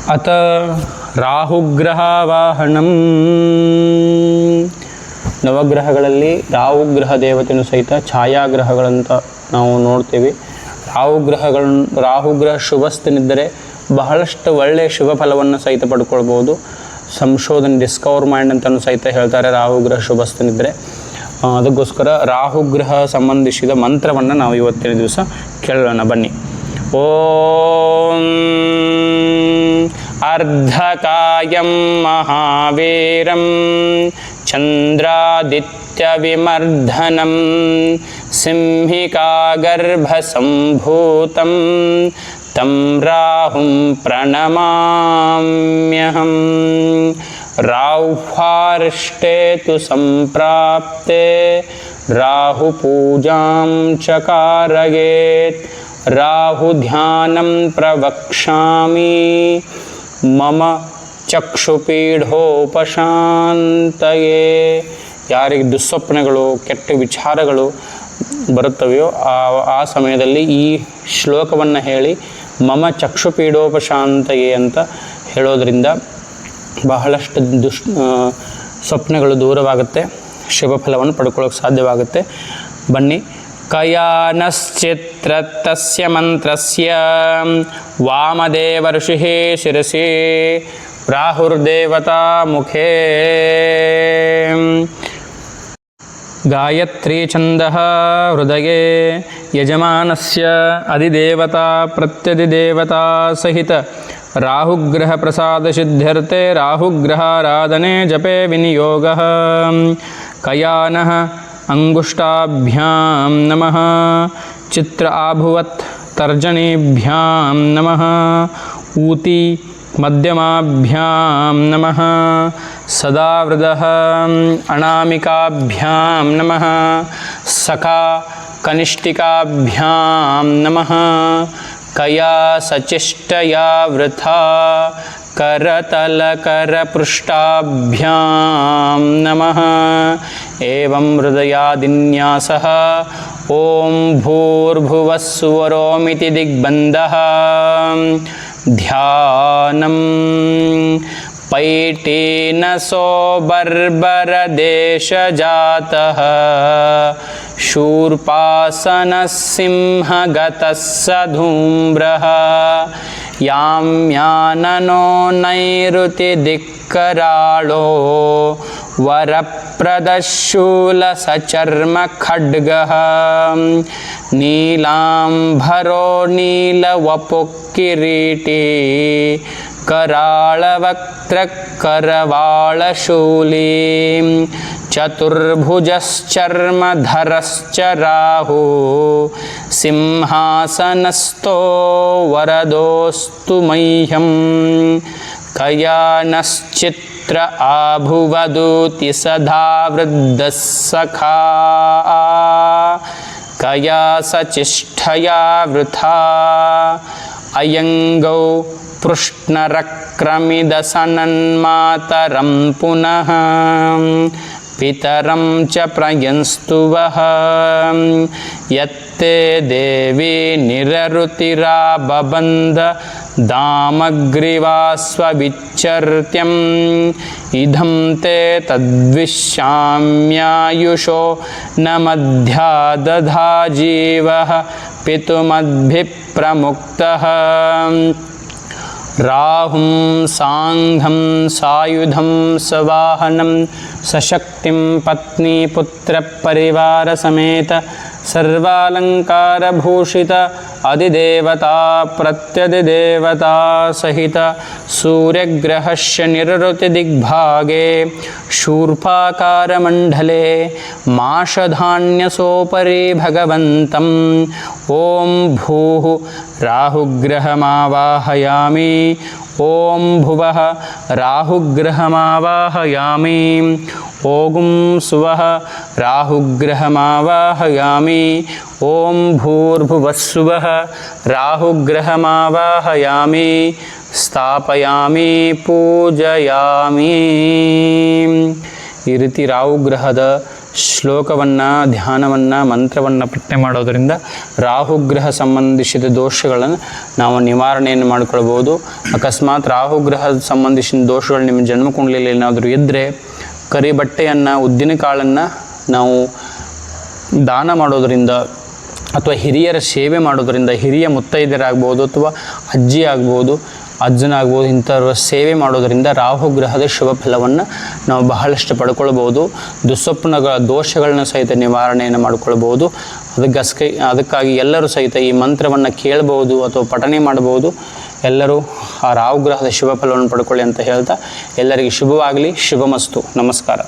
ಅತ ರಾಹುಗ್ರಹವಾಹನಂ. ನವಗ್ರಹಗಳಲ್ಲಿ ರಾಹುಗ್ರಹ ದೇವತೆಯೂ ಸಹಿತ ಛಾಯಾಗ್ರಹಗಳಂತ ನಾವು ನೋಡ್ತೀವಿ. ರಾಹುಗ್ರಹ ಶುಭಸ್ಥನಿದ್ದರೆ ಬಹಳಷ್ಟು ಒಳ್ಳೆಯ ಶುಭ ಫಲವನ್ನು ಸಹಿತ ಪಡ್ಕೊಳ್ಬೋದು. ಸಂಶೋಧನೆ ಡಿಸ್ಕವರ್ ಮೈಂಡ್ ಅಂತಲೂ ಸಹಿತ ಹೇಳ್ತಾರೆ ರಾಹುಗ್ರಹ ಶುಭಸ್ಥನಿದ್ದರೆ. ಅದಕ್ಕೋಸ್ಕರ ರಾಹುಗ್ರಹ ಸಂಬಂಧಿಸಿದ ಮಂತ್ರವನ್ನು ನಾವು ಇವತ್ತಿನ ದಿವಸ ಕೇಳೋಣ ಬನ್ನಿ. ಓಂ ಅರ್ಧಕಾಯಂ ಮಹಾವೀರಂ ಚಂದ್ರಾದಿತ್ಯವಿಮರ್ಧನಂ ಸಿಂಹಿಕಾಗರ್ಭಸಂಭೂತಂ ತಂ ರಾಹುಂ ಪ್ರಣಮಾಮ್ಯಹಂ. ರಾಹುರ್ಷ್ಟೇ ತು ಸಂಪ್ರಾಪ್ತೆ ರಾಹುಪೂಜಾಂ ಚಕಾರಯೇತ್. ರಾಹುಧ್ಯಾನಂ ಪ್ರವಕ್ಷ್ಯಾಮಿ ಮಮ ಚಕ್ಷುಪೀಢೋಪಶಾಂತಯೇ. ಯಾರಿಗೆ ದುಸ್ವಪ್ನಗಳು ಕೆಟ್ಟ ವಿಚಾರಗಳು ಬರುತ್ತವೆಯೋ ಆ ಸಮಯದಲ್ಲಿ ಈ ಶ್ಲೋಕವನ್ನು ಹೇಳಿ ಮಮ ಚಕ್ಷುಪೀಢೋಪಶಾಂತಯೇ ಅಂತ ಹೇಳೋದ್ರಿಂದ ಬಹಳಷ್ಟು ಸ್ವಪ್ನಗಳು ದೂರವಾಗುತ್ತೆ, ಶುಭ ಫಲವನ್ನು ಪಡ್ಕೊಳ್ಳೋಕೆ ಸಾಧ್ಯವಾಗುತ್ತೆ. ಬನ್ನಿ. ಕಯಾನಶ್ಚಿತ್ರ ತಸ್ಯ ಮಂತ್ರಸ್ಯ ವಾಮದೇವ ಋಷಿಃ ಶಿರಸಿ ರಾಹುರ್ದೇವತಾ ಮುಖೇ. ಗಾಯತ್ರಿ ಛಂದಃ ಹೃದಯೇ ಯಜಮಾನಸ್ಯ ಅಧಿದೇವತಾ ಪ್ರತ್ಯಧಿದೇವತಾ ಸಹಿತ ರಾಹುಗ್ರಹ ಪ್ರಸಾದ ಸಿದ್ಧ್ಯರ್ಥೆ ರಾಹುಗ್ರಹಾರಾಧನೆ ಜಪೆ ವಿನಿಯೋಗಃ. ಕಯಾನಃ ಅಂಗುಷ್ಟಾಭ್ಯಾಂ ನಮಃ. ಚಿತ್ರ ಆಭುವತ್ ತರ್ಜನೀಭ್ಯಾಂ ನಮಃ. ಊತಿ ಮಧ್ಯಮಾಭ್ಯಾಂ ನಮಃ. ಸದಾವೃತಃ ಅನಾಮಿಕಾಭ್ಯಾಂ ನಮಃ. ಸಖಾ ಕನಿಷ್ಠಿಕಾಭ್ಯಾಂ ನಮಃ. ಕಯಾ ಸಚಿಷ್ಟಯಾ ವೃಥಾ ಕರತಲಕರಪೃಷ್ಠಾಭ್ಯಾಂ ನಮಃ. ಏವಂ ಹೃದಯಾದಿನ್ಯಾಸಃ. ಓಂ ಭೂರ್ಭುವಸ್ಸುವರೋಮಿತಿ ದಿಗ್ಬಂಧಃ. ಧ್ಯಾನಂ ಪೈಟೀನಸೋ ಬರ್ಬರದೇಶಜಾತಃ ಶೂರ್ಪಾಸನಃ ಸಿಂಹಗತಃ ಸ ಧೂಮ್ರಃ. ಯಾಮ್ಯಾನನೋ ನೈಋತಿ ದಿಕ್ಕರಾಳೋ ವರಪ್ರದಶೂಲ ಸಚರ್ಮ ಖಡ್ಗಃ. ನೀಲಾಂಭರೋ ನೀಲವಪುಕ್ಕಿರೀಟಿ कराळवक्त्रकरवाळशूली. चतुर्भुजश्चर्मधरश्च राहु सिंहासनस्थो वरदोऽस्तु मह्यं. कयानश्चित्र आभुवदूति सदा वृद्धः सखा. कया सचिष्ठया वृथा अयङ्गौ पृष्णरक्रमिदसनन्मातरं पुनः. पितरं च प्रयंस्तुवः. यत्ते देवी निररुतिराबबन्ध दामग्रीवास्वविच्चर्त्यम्. इदं ते तद्विश्याम्यायुषो न मध्या दधा जीवः पितुमद्भिः प्रमुक्तः. राहुं सांघं सायुधं सवाहनं सशक्तिं पत्नीपुत्रपरिवारसमेत सर्वालंकारभूषित अधिदेवता प्रत्यधिदेवता सहित सूर्यग्रहस्य निरृतिदिग्भागे शूर्पाकारमण्डले माषधान्यसोपरि भगवन्तम्. ॐ भूः राहुग्रहमावाहयामि. ॐ भुवः राहुग्रहमावाहयामि. ओं सुवः राहुग्रहमावाहयामि. ॐ भूर्भुवस्सुवः राहुग्रहमावाहयामि. ಸ್ಥಾಪಯಾಮಿ ಪೂಜಯಾಮಿ. ಈ ರೀತಿ ರಾಹುಗ್ರಹದ ಶ್ಲೋಕವನ್ನು, ಧ್ಯಾನವನ್ನು, ಮಂತ್ರವನ್ನು ಪಠನೆ ಮಾಡೋದರಿಂದ ರಾಹುಗ್ರಹ ಸಂಬಂಧಿಸಿದ ದೋಷಗಳನ್ನು ನಾವು ನಿವಾರಣೆಯನ್ನು ಮಾಡಿಕೊಳ್ಬೋದು. ಅಕಸ್ಮಾತ್ ರಾಹುಗ್ರಹ ಸಂಬಂಧಿಸಿದ ದೋಷಗಳು ನಿಮ್ಮ ಜನ್ಮಕುಂಡಲಿಯಲ್ಲಿ ಏನಾದರೂ ಇದ್ದರೆ ಕರಿ ಬಟ್ಟೆಯನ್ನು, ಉದ್ದಿನ ಕಾಳನ್ನು ನಾವು ದಾನ ಮಾಡೋದರಿಂದ ಅಥವಾ ಹಿರಿಯರ ಸೇವೆ ಮಾಡೋದರಿಂದ, ಹಿರಿಯ ಮುತ್ತೈದೆಯರಾಗ್ಬೋದು ಅಥವಾ ಅಜ್ಜಿ ಆಗ್ಬೋದು, ಅಜ್ಜನಾಗ್ಬೋದು, ಇಂಥವ್ರ ಸೇವೆ ಮಾಡೋದರಿಂದ ರಾಹುಗ್ರಹದ ಶುಭ ಫಲವನ್ನು ನಾವು ಬಹಳಷ್ಟು ಪಡ್ಕೊಳ್ಬೋದು. ದುಸ್ವಪ್ನಗಳ ದೋಷಗಳನ್ನ ಸಹಿತ ನಿವಾರಣೆಯನ್ನು ಮಾಡ್ಕೊಳ್ಬೋದು. ಅದಕ್ಕಾಗಿ ಎಲ್ಲರೂ ಸಹಿತ ಈ ಮಂತ್ರವನ್ನು ಕೇಳ್ಬೋದು ಅಥವಾ ಪಠನೆ ಮಾಡ್ಬೋದು. ಎಲ್ಲರೂ ಆ ರಾಹುಗ್ರಹದ ಶುಭ ಫಲವನ್ನು ಪಡ್ಕೊಳ್ಳಿ ಅಂತ ಹೇಳ್ತಾ ಎಲ್ಲರಿಗೆ ಶುಭವಾಗಲಿ. ಶುಭಮಸ್ತು. ನಮಸ್ಕಾರ.